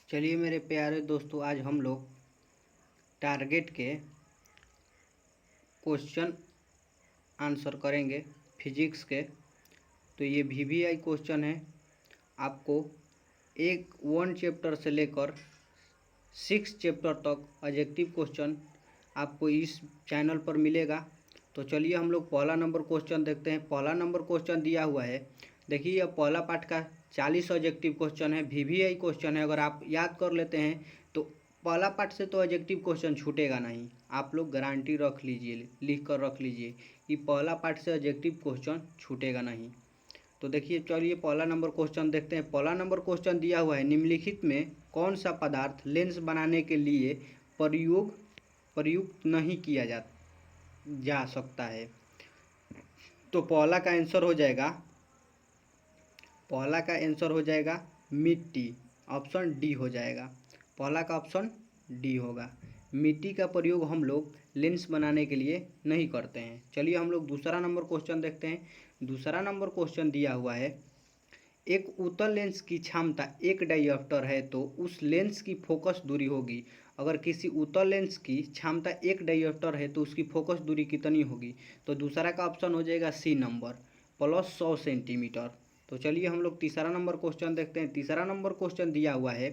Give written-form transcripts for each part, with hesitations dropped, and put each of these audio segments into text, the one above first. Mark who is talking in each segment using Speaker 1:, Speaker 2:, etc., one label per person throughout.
Speaker 1: चलिए मेरे प्यारे दोस्तों, आज हम लोग टारगेट के क्वेश्चन आंसर करेंगे फिजिक्स के। तो ये वीवीआई क्वेश्चन है। आपको वन चैप्टर से लेकर 6 चैप्टर तक ऑब्जेक्टिव क्वेश्चन आपको इस चैनल पर मिलेगा। तो चलिए हम लोग पहला नंबर क्वेश्चन देखते हैं। पहला नंबर क्वेश्चन दिया हुआ है, देखिए यह पहला पार्ट का 40 ऑब्जेक्टिव क्वेश्चन है, वीवीआई क्वेश्चन है। अगर आप याद कर लेते हैं तो पहला पार्ट से तो ऑब्जेक्टिव क्वेश्चन छूटेगा नहीं। आप लोग गारंटी रख लीजिए, लिख कर रख लीजिए कि पहला पार्ट से ऑब्जेक्टिव क्वेश्चन छूटेगा नहीं। तो देखिए चलिए पहला नंबर क्वेश्चन देखते हैं। पहला नंबर क्वेश्चन दिया हुआ है, निम्नलिखित में कौन सा पदार्थ लेंस बनाने के लिए प्रयुक्त नहीं किया जा सकता है। तो पहला का आंसर हो जाएगा मिट्टी। ऑप्शन डी हो जाएगा। पहला का ऑप्शन डी होगा। मिट्टी का प्रयोग हम लोग लेंस बनाने के लिए नहीं करते हैं। चलिए हम लोग दूसरा नंबर क्वेश्चन देखते हैं। दूसरा नंबर क्वेश्चन दिया हुआ है, एक उत्तल लेंस की क्षमता 1 डायोप्टर है तो उस लेंस की फोकस दूरी होगी। अगर किसी उत्तल लेंस की क्षमता 1 डायोप्टर है तो उसकी फोकस दूरी कितनी होगी। तो दूसरा का ऑप्शन हो जाएगा सी नंबर, प्लस 100 सेंटीमीटर। तो चलिए हम लोग तीसरा नंबर क्वेश्चन देखते हैं। तीसरा नंबर क्वेश्चन दिया हुआ है,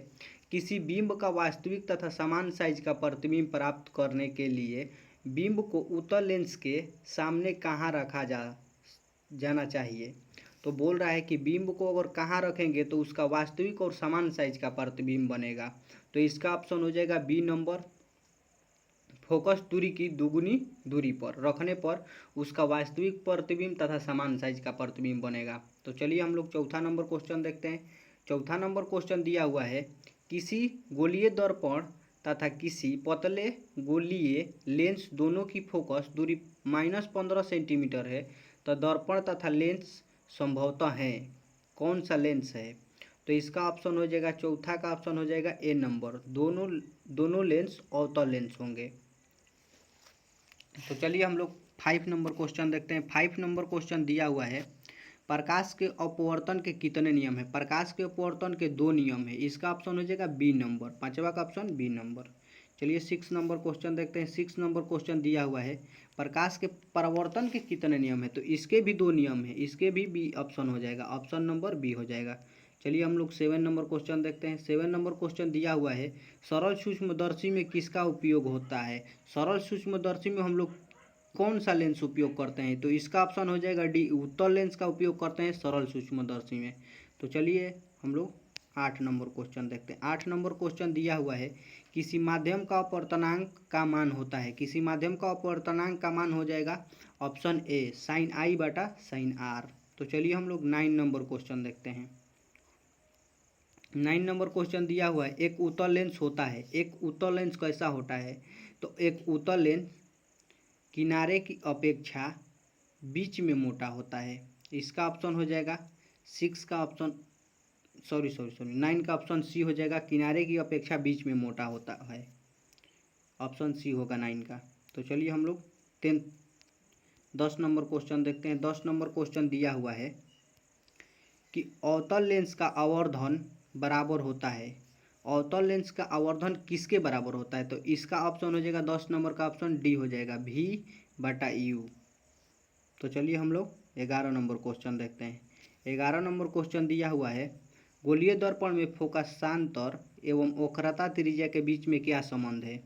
Speaker 1: किसी बिंब का वास्तविक तथा समान साइज का प्रतिबिंब प्राप्त करने के लिए बिंब को उत्तल लेंस के सामने कहाँ रखा जाना चाहिए। तो बोल रहा है कि बिंब को अगर कहाँ रखेंगे तो उसका वास्तविक और समान साइज का प्रतिबिंब बनेगा। तो इसका ऑप्शन हो जाएगा बी नंबर, फोकस दूरी की दुगुनी दूरी पर रखने पर उसका वास्तविक प्रतिबिंब तथा समान साइज का प्रतिबिंब बनेगा। तो चलिए हम लोग चौथा नंबर क्वेश्चन देखते हैं। चौथा नंबर क्वेश्चन दिया हुआ है, किसी गोलीय दर्पण तथा किसी पतले गोलीय लेंस दोनों की फोकस दूरी -15 सेंटीमीटर है तो दर्पण तथा लेंस संभवतः है, कौन सा लेंस है। तो इसका ऑप्शन हो जाएगा, चौथा का ऑप्शन हो जाएगा ए नंबर, दोनों लेंस अवतल लेंस होंगे। तो चलिए हम लोग 5 नंबर क्वेश्चन देखते हैं। 5 नंबर क्वेश्चन दिया हुआ है, प्रकाश के अपवर्तन के कितने नियम है। प्रकाश के अपवर्तन के 2 नियम है। इसका ऑप्शन हो जाएगा बी नंबर, पांचवा का ऑप्शन बी नंबर। चलिए 6 नंबर क्वेश्चन देखते हैं। 6 नंबर क्वेश्चन दिया हुआ है, प्रकाश के परावर्तन के कितने नियम है। तो इसके भी 2 नियम है, इसके भी बी ऑप्शन हो जाएगा, ऑप्शन नंबर बी हो जाएगा। चलिए हम लोग 7 नंबर क्वेश्चन देखते हैं। 7 नंबर क्वेश्चन दिया हुआ है, सरल सूक्ष्मदर्शी में किसका उपयोग होता है। सरल सूक्ष्मदर्शी में हम लोग कौन सा लेंस उपयोग करते हैं। तो इसका ऑप्शन हो जाएगा डी, उत्तल लेंस का उपयोग करते हैं सरल सूक्ष्मदर्शी में। तो चलिए हम लोग 8 नंबर क्वेश्चन देखते हैं। 8 नंबर क्वेश्चन दिया हुआ है, किसी माध्यम का अपवर्तनांक का मान होता है। किसी माध्यम का अपवर्तनांक का मान हो जाएगा ऑप्शन ए, साइन आई बटा साइन आर। तो चलिए हम लोग 9 नंबर क्वेश्चन देखते हैं। 9 नंबर क्वेश्चन दिया हुआ है, एक उत्तल लेंस होता है। एक उत्तल लेंस कैसा होता है। तो एक उत्तल लेंस किनारे की अपेक्षा बीच में मोटा होता है। इसका ऑप्शन हो जाएगा 6 का ऑप्शन, सॉरी 9 का ऑप्शन सी हो जाएगा, किनारे की अपेक्षा बीच में मोटा होता है। ऑप्शन सी होगा 9 का। तो चलिए हम लोग 10 नंबर क्वेश्चन देखते हैं। 10 नंबर क्वेश्चन दिया हुआ है कि अवतल लेंस का आवर्धन बराबर होता है। अवतल लेंस का आवर्धन किसके बराबर होता है। तो इसका ऑप्शन हो जाएगा 10 नंबर का ऑप्शन डी हो जाएगा, भी बटा यू। तो चलिए हम लोग 11 नंबर क्वेश्चन देखते हैं। 11 नंबर क्वेश्चन दिया हुआ है, गोलीय दर्पण में फोकसांतर एवं वक्रता त्रिज्या के बीच में क्या संबंध है।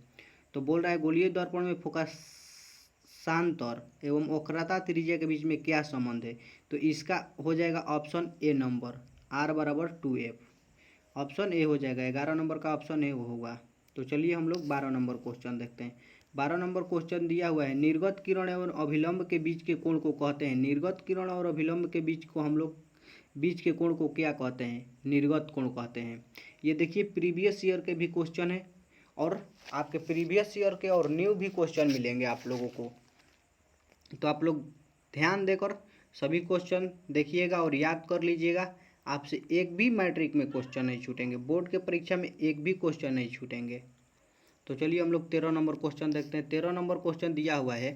Speaker 1: तो बोल रहा है गोलीय दर्पण में फोकसांतर एवं वक्रता त्रिज्या के बीच में क्या संबंध है। तो इसका हो जाएगा ऑप्शन ए नंबर, आर बराबर 2f। ऑप्शन ए हो जाएगा, 11 नंबर का ऑप्शन ए होगा। तो चलिए हम लोग 12 नंबर क्वेश्चन देखते हैं। 12 नंबर क्वेश्चन दिया हुआ है, निर्गत किरण एवं अभिलंब के बीच के कोण को कहते हैं। निर्गत किरण और अभिलंब के बीच को हम लोग बीच के कोण को क्या कहते हैं, निर्गत कोण कहते हैं। ये देखिए प्रीवियस ईयर के भी क्वेश्चन है और आपके प्रीवियस ईयर के और न्यू भी क्वेश्चन मिलेंगे आप लोगों को। तो आप लोग ध्यान देकर सभी क्वेश्चन देखिएगा और याद कर लीजिएगा। आपसे एक भी मैट्रिक में क्वेश्चन नहीं छूटेंगे, बोर्ड के परीक्षा में एक भी क्वेश्चन नहीं छूटेंगे। तो चलिए हम लोग 13 नंबर क्वेश्चन देखते हैं। 13 नंबर क्वेश्चन दिया हुआ है,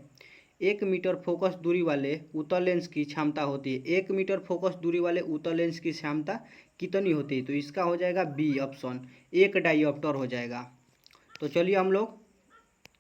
Speaker 1: 1 मीटर फोकस दूरी वाले उत्तल लेंस की क्षमता होती है। 1 मीटर फोकस दूरी वाले उत्तल लेंस की क्षमता कितनी होती है? तो इसका हो जाएगा बी ऑप्शन, 1 डायोप्टर हो जाएगा। तो चलिए हम लोग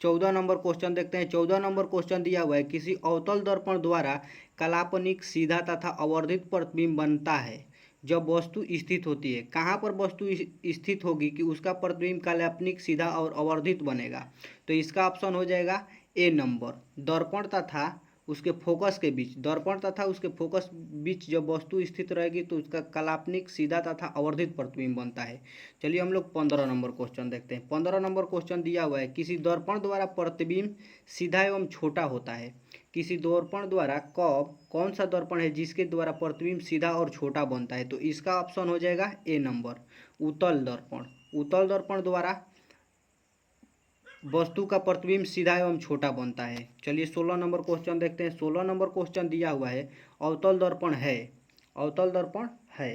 Speaker 1: 14 नंबर क्वेश्चन देखते हैं। 14 नंबर क्वेश्चन दिया हुआ है, किसी अवतल दर्पण द्वारा काल्पनिक सीधा तथा अवर्धित प्रतिबिंब बनता है जब वस्तु स्थित होती है। कहाँ पर वस्तु स्थित होगी कि उसका प्रतिबिंब काल्पनिक सीधा और अवर्धित बनेगा? तो इसका ऑप्शन हो जाएगा ए नंबर, दर्पण तथा उसके फोकस के बीच, दर्पण तथा उसके फोकस बीच जब वस्तु स्थित रहेगी तो उसका काल्पनिक सीधा तथा अवर्धित प्रतिबिंब बनता है। चलिए हम लोग 15 नंबर क्वेश्चन देखते हैं। 15 नंबर क्वेश्चन दिया हुआ है, किसी दर्पण द्वारा प्रतिबिंब सीधा एवं छोटा होता है। किसी दर्पण द्वारा कौन सा दर्पण है जिसके द्वारा प्रतिबिंब सीधा और छोटा बनता है? तो इसका ऑप्शन हो जाएगा ए नंबर, उत्तल दर्पण। उत्तल दर्पण द्वारा वस्तु का प्रतिबिंब सीधा एवं छोटा बनता है। चलिए 16 नंबर क्वेश्चन देखते हैं। 16 नंबर क्वेश्चन दिया हुआ है, अवतल दर्पण है, अवतल दर्पण है,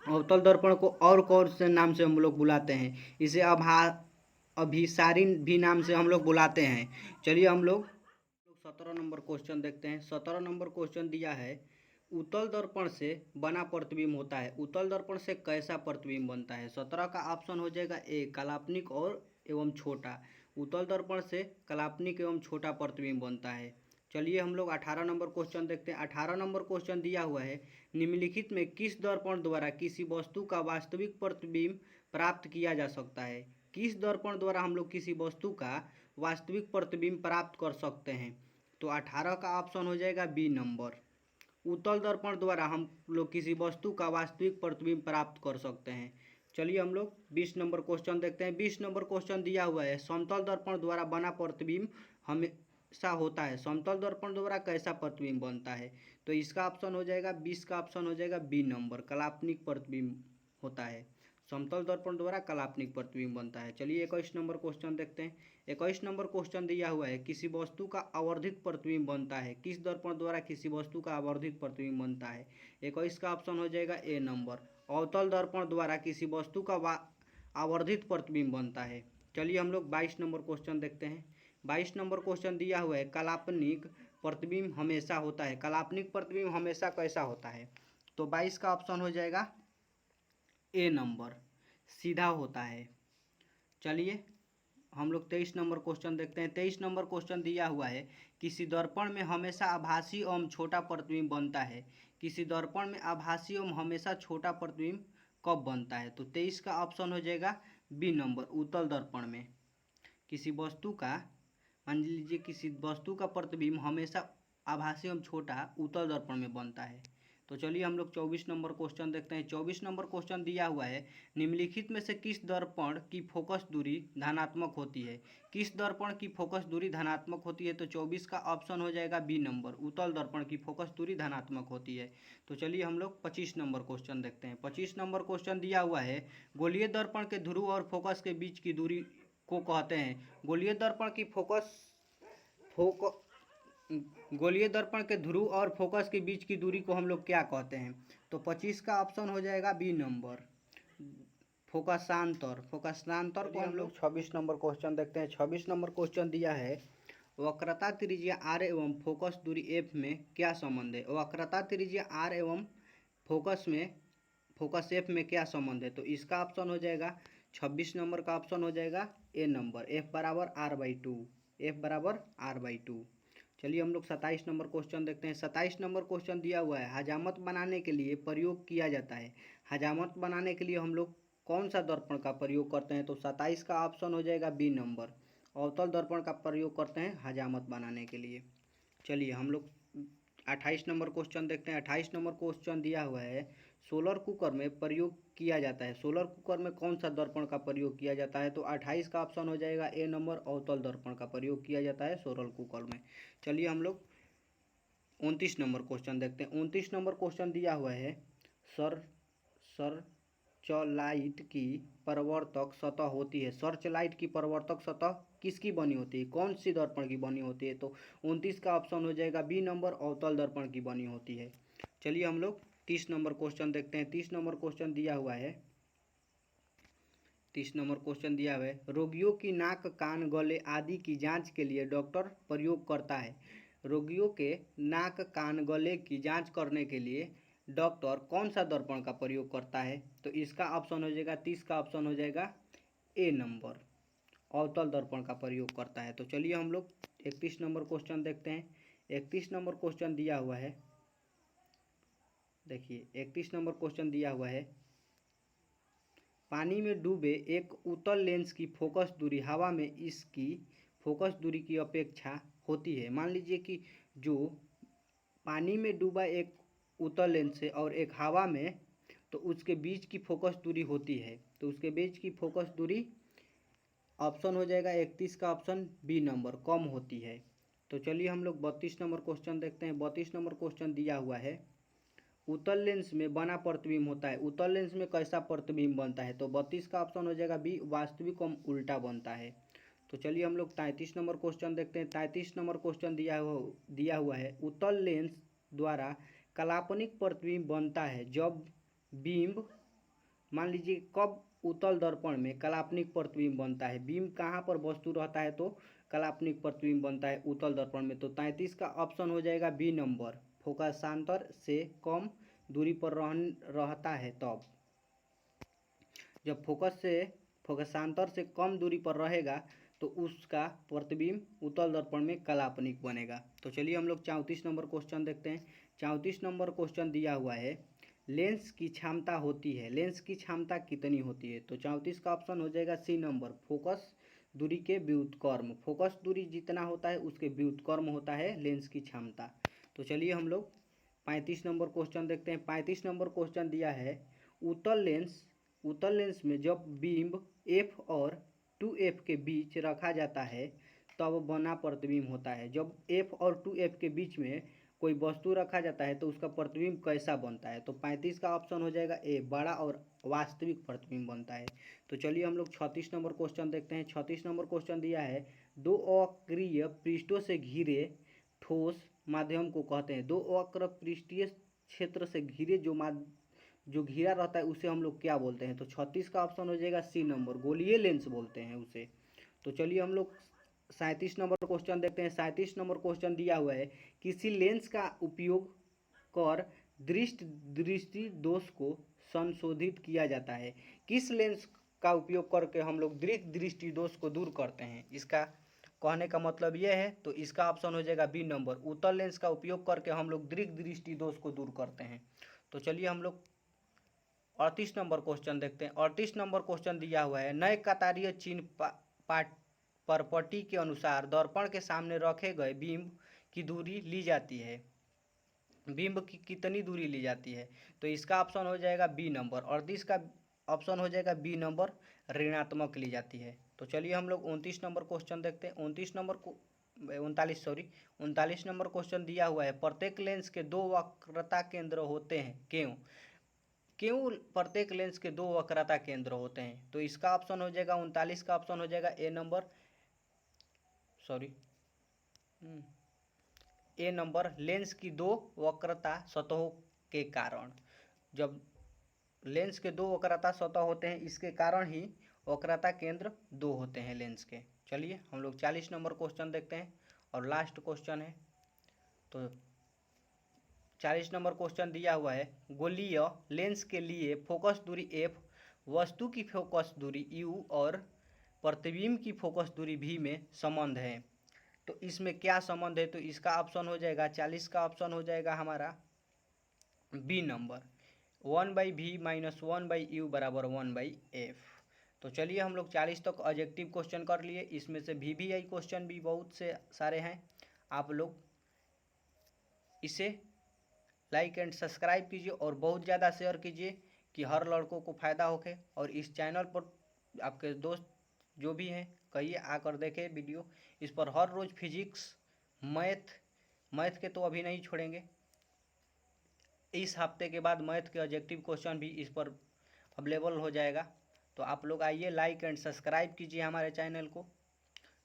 Speaker 1: अवतल दर्पण को और कौन से नाम से हम लोग बुलाते हैं? इसे अभिसारिण भी नाम से हम लोग बुलाते हैं। चलिए हम लोग 17 नंबर क्वेश्चन देखते हैं। 17 नंबर क्वेश्चन दिया है, उत्तल दर्पण से बना प्रतिबिंब होता है, उत्तल दर्पण से कैसा प्रतिबिंब बनता है? 17 का ऑप्शन हो जाएगा ए, काल्पनिक और एवं छोटा। उत्तल दर्पण से काल्पनिक एवं छोटा प्रतिबिंब बनता है। चलिए हम लोग 18 नंबर क्वेश्चन देखते हैं। 18 नंबर क्वेश्चन दिया हुआ है, निम्नलिखित में किस दर्पण द्वारा किसी वस्तु का वास्तविक प्रतिबिंब प्राप्त किया जा सकता है? किस दर्पण द्वारा हम लोग किसी वस्तु का वास्तविक प्रतिबिंब प्राप्त कर सकते हैं? तो 18 का ऑप्शन हो जाएगा बी नंबर, उत्तल दर्पण द्वारा हम लोग किसी वस्तु का वास्तविक प्रतिबिंब प्राप्त कर सकते हैं। चलिए हम लोग 20 नंबर क्वेश्चन देखते हैं। 20 नंबर क्वेश्चन दिया हुआ है, समतल दर्पण द्वारा बना प्रतिबिंब हमेशा होता है, समतल दर्पण द्वारा कैसा प्रतिबिंब बनता है? तो इसका ऑप्शन हो जाएगा 20 का ऑप्शन हो जाएगा बी नंबर, काल्पनिक प्रतिबिंब होता है, समतल दर्पण द्वारा काल्पनिक प्रतिबिंब बनता है। चलिए 21 नंबर क्वेश्चन देखते हैं। 21 नंबर क्वेश्चन दिया हुआ है, किसी वस्तु का आवर्धित प्रतिबिंब बनता है, किस दर्पण द्वारा किसी वस्तु का आवर्धित प्रतिबिंब बनता है? 21 का ऑप्शन हो जाएगा ए नंबर, अवतल दर्पण द्वारा किसी वस्तु का आवर्धित प्रतिबिंब बनता है। चलिए हम लोग 22 नंबर क्वेश्चन देखते हैं। 22 नंबर क्वेश्चन दिया हुआ है, काल्पनिक प्रतिबिंब हमेशा होता है, काल्पनिक प्रतिबिंब हमेशा कैसा होता है? तो 22 का ऑप्शन हो जाएगा ए नंबर, सीधा होता है। चलिए हम लोग 23 नंबर क्वेश्चन देखते हैं। 23 नंबर क्वेश्चन दिया हुआ है, किसी दर्पण में हमेशा आभासी एवं छोटा प्रतिबिंब बनता है, किसी दर्पण में आभासी एवं हमेशा छोटा प्रतिबिंब कब बनता है? तो 23 का ऑप्शन हो जाएगा बी नंबर, उत्तल दर्पण में। किसी वस्तु का, मान लीजिए किसी वस्तु का प्रतिबिंब हमेशा आभासी एवं छोटा उत्तल दर्पण में बनता है। तो चलिए हम लोग 24 नंबर क्वेश्चन देखते हैं। 24 नंबर क्वेश्चन दिया हुआ है, निम्नलिखित में से किस दर्पण की फोकस दूरी धनात्मक होती है? किस दर्पण की फोकस दूरी धनात्मक होती है? तो 24 का ऑप्शन हो जाएगा बी नंबर, उत्तल दर्पण की फोकस दूरी धनात्मक होती है। तो चलिए हम लोग 25 नंबर क्वेश्चन देखते हैं। 25 नंबर क्वेश्चन दिया हुआ है, गोलीय दर्पण के ध्रुव और फोकस के बीच की दूरी को कहते हैं, गोलीय दर्पण की गोलीय दर्पण के ध्रुव और फोकस के बीच की दूरी को हम लोग क्या कहते हैं? तो 25 का ऑप्शन हो जाएगा बी नंबर, फोकसांतर। फोकसांतर को हम लोग 26 नंबर क्वेश्चन देखते हैं। 26 नंबर क्वेश्चन दिया है, वक्रता त्रिज्या आर एवं फोकस दूरी एफ में क्या संबंध है? वक्रता त्रिज्या आर एवं फोकस एफ में क्या संबंध है? तो इसका ऑप्शन हो जाएगा 26 नंबर का ऑप्शन हो जाएगा ए नंबर, एफ बराबर आर बाई टू, एफ बराबर आर बाई टू। चलिए हम लोग 27 नंबर क्वेश्चन देखते हैं। 27 नंबर क्वेश्चन दिया हुआ है, हजामत बनाने के लिए प्रयोग किया जाता है, हजामत बनाने के लिए हम लोग कौन सा दर्पण का प्रयोग करते हैं? तो 27 का ऑप्शन हो जाएगा बी नंबर, अवतल दर्पण का प्रयोग करते हैं हजामत बनाने के लिए। चलिए हम लोग 28 नंबर क्वेश्चन देखते हैं। 28 नंबर क्वेश्चन दिया हुआ है, सोलर कुकर में प्रयोग किया जाता है, सोलर कुकर में कौन सा दर्पण का प्रयोग किया जाता है? तो 28 का ऑप्शन हो जाएगा ए नंबर, अवतल दर्पण का प्रयोग किया जाता है सोलर कुकर में। चलिए हम लोग 29 नंबर क्वेश्चन देखते हैं। 29 नंबर क्वेश्चन दिया हुआ है, सर्चलाइट की परावर्तक सतह होती है, सर्चलाइट की परावर्तक सतह किसकी बनी होती है, कौन सी दर्पण की बनी होती है? तो 29 का ऑप्शन हो जाएगा बी नंबर, अवतल दर्पण की बनी होती है। चलिए हम लोग 30 नंबर क्वेश्चन देखते हैं। 30 नंबर क्वेश्चन दिया हुआ है, 30 नंबर क्वेश्चन दिया हुआ है, रोगियों की नाक, कान, गले आदि की जांच के लिए डॉक्टर प्रयोग करता है। रोगियों के नाक, कान, गले की जांच करने के लिए डॉक्टर कौन सा दर्पण का प्रयोग करता है? तो इसका ऑप्शन हो जाएगा 30 का ऑप्शन हो जाएगा ए नंबर, अवतल दर्पण का प्रयोग करता है। तो चलिए हम लोग 31 नंबर क्वेश्चन देखते हैं। 31 नंबर क्वेश्चन दिया हुआ है, देखिए 31 नंबर क्वेश्चन दिया हुआ है, पानी में डूबे एक उत्तल लेंस की फोकस दूरी हवा में इसकी फोकस दूरी की अपेक्षा होती है। मान लीजिए कि जो पानी में डूबा एक उत्तल लेंस है और एक हवा में, तो उसके बीच की फोकस दूरी होती है, तो उसके बीच की फोकस दूरी ऑप्शन हो जाएगा 31 का ऑप्शन बी नंबर, कम होती है। तो चलिए हम लोग 32 नंबर क्वेश्चन देखते हैं। 32 नंबर क्वेश्चन दिया हुआ है, उत्तल लेंस में बना प्रतिबिंब होता है। उत्तल लेंस में कैसा प्रतिबिंब बनता है? तो 32 का ऑप्शन हो जाएगा बी, वास्तविक और उल्टा बनता है। तो चलिए हम लोग 33 नंबर क्वेश्चन देखते हैं। 33 नंबर क्वेश्चन दिया हुआ है, उत्तल लेंस द्वारा काल्पनिक प्रतिबिंब बनता है जब बिंब, मान लीजिए कब उत्तल दर्पण में काल्पनिक प्रतिबिंब बनता है? बिंब कहाँ पर वस्तु रहता है तो काल्पनिक प्रतिबिंब बनता है उत्तल दर्पण में। तो 33 का ऑप्शन हो जाएगा बी नंबर, फोकसांतर से कम दूरी पर रहता है तब, जब फोकसांतर से कम दूरी पर रहेगा तो उसका प्रतिबिंब उत्तल दर्पण में काल्पनिक बनेगा। तो चलिए हम लोग 34 नंबर क्वेश्चन देखते हैं। 34 नंबर क्वेश्चन दिया हुआ है, लेंस की क्षमता होती है, लेंस की क्षमता कितनी होती है? तो 34 का ऑप्शन हो जाएगा सी नंबर, फोकस दूरी के व्युत्क्रम, फोकस दूरी जितना होता है उसके व्युत्क्रम होता है लेंस की क्षमता। तो चलिए हम लोग 35 नंबर क्वेश्चन देखते हैं। 35 नंबर क्वेश्चन दिया है, उत्तल लेंस में जब बिंब एफ और 2f के बीच रखा जाता है तब बना प्रतिबिंब होता है। जब f और 2f के बीच में कोई वस्तु रखा जाता है तो उसका प्रतिबिंब कैसा बनता है? तो 35 का ऑप्शन हो जाएगा ए, बड़ा और वास्तविक प्रतिबिंब बनता है। तो चलिए हम लोग 36 नंबर क्वेश्चन देखते हैं। 36 नंबर क्वेश्चन दिया है, दो अवक्रीय पृष्ठों से घिरे ठोस माध्यम को कहते हैं। दो वक्र पृष्ठीय क्षेत्र से घिरे जो घिरा रहता है उसे हम लोग क्या बोलते हैं? तो 36 का ऑप्शन हो जाएगा सी नंबर, गोलीय लेंस बोलते हैं उसे। तो चलिए हम लोग 37 नंबर क्वेश्चन देखते हैं। 37 नंबर क्वेश्चन दिया हुआ है, किसी लेंस का उपयोग कर दृष्टि दोष को संशोधित किया जाता है। किस लेंस का उपयोग करके हम लोग दृष्टि दोष को दूर करते हैं? इसका कहने का मतलब यह है, तो इसका ऑप्शन हो जाएगा बी नंबर, उत्तल लेंस का उपयोग करके हम लोग दृष्टि दोष को दूर करते हैं। तो चलिए हम लोग 38 नंबर क्वेश्चन देखते हैं। 38 नंबर क्वेश्चन दिया हुआ है, नए कतारीय चिन्ह पर पट्टी के अनुसार दर्पण के सामने रखे गए बिंब की दूरी ली जाती है। बिंब की कितनी दूरी ली जाती है? तो इसका ऑप्शन हो जाएगा बी नंबर, 38 का ऑप्शन हो जाएगा बी नंबर, ऋणात्मक ली जाती है। तो चलिए हम लोग 29 नंबर क्वेश्चन देखते हैं। 39 नंबर क्वेश्चन दिया हुआ है, प्रत्येक लेंस के दो वक्रता केंद्र होते हैं, क्यों प्रत्येक लेंस के दो वक्रता केंद्र होते हैं? तो इसका ऑप्शन हो जाएगा 39 का ऑप्शन हो जाएगा ए नंबर, लेंस की दो वक्रता सतहों के कारण। जब लेंस के दो वक्रता सतह होते हैं इसके कारण ही वक्रता केंद्र दो होते हैं लेंस के। चलिए हम लोग 40 नंबर क्वेश्चन देखते हैं और लास्ट क्वेश्चन है। तो 40 नंबर क्वेश्चन दिया हुआ है, गोलीय लेंस के लिए फोकस दूरी f, वस्तु की फोकस दूरी u और प्रतिबिंब की फोकस दूरी v में संबंध है। तो इसमें क्या संबंध है? तो इसका ऑप्शन हो जाएगा 40 का ऑप्शन हो जाएगा हमारा B number, 1/v minus 1/u बराबर 1/f। तो चलिए हम लोग 40 तक ऑब्जेक्टिव क्वेश्चन कर लिए, इसमें से VBI क्वेश्चन भी बहुत से सारे हैं। आप लोग इसे लाइक एंड सब्सक्राइब कीजिए और बहुत ज़्यादा शेयर कीजिए कि हर लड़कों को फ़ायदा होके। और इस चैनल पर आपके दोस्त जो भी हैं कहिए आकर देखें वीडियो। इस पर हर रोज़ फिजिक्स, मैथ के तो अभी नहीं छोड़ेंगे, इस हफ्ते के बाद मैथ के ऑब्जेक्टिव क्वेश्चन भी इस पर अवेलेबल हो जाएगा। तो आप लोग आइए, लाइक एंड सब्सक्राइब कीजिए हमारे चैनल को।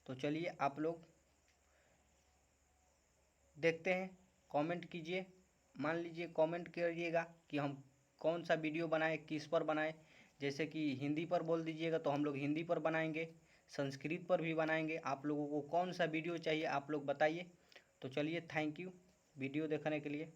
Speaker 1: तो चलिए आप लोग देखते हैं, कमेंट कीजिए, मान लीजिए कमेंट करिएगा कि हम कौन सा वीडियो बनाएं, किस पर बनाएं। जैसे कि हिंदी पर बोल दीजिएगा तो हम लोग हिंदी पर बनाएंगे, संस्कृत पर भी बनाएंगे। आप लोगों को कौन सा वीडियो चाहिए आप लोग बताइए। तो चलिए, थैंक यू वीडियो देखने के लिए।